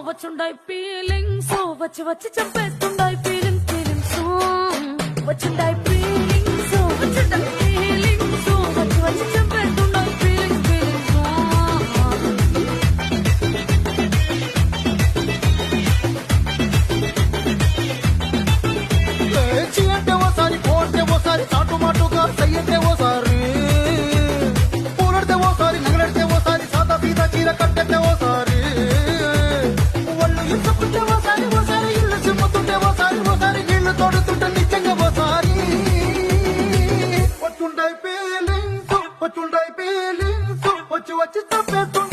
వచ్చుండాయి feelings వచ్చి వచ్చి చంపేస్తుండాయి feelings వచ్చుండాయి feelings వచ్చి వచ్చి చంపేస్తుండాయి ఫీలింగ్స్ అంటే ఓసారి కోడితే ఓసారి చాటు మాటుగా సయ్యంటే ఓసారి పూలడితే ఓసారి నగలడితే ఓసారి సాదా సీదా చీర కట్టెత్తే ఓసారి వాళ్ళు ఇసుకుంటే ఓసారి ఇల్లు చిమ్ముతుంటే ఓసారి నీళ్లు తోడుతుంటే నిజంగా ఓసారి వచ్చుండాయి ఫీలింగ్స్ వచ్చి వచ్చి తప్పేస్తు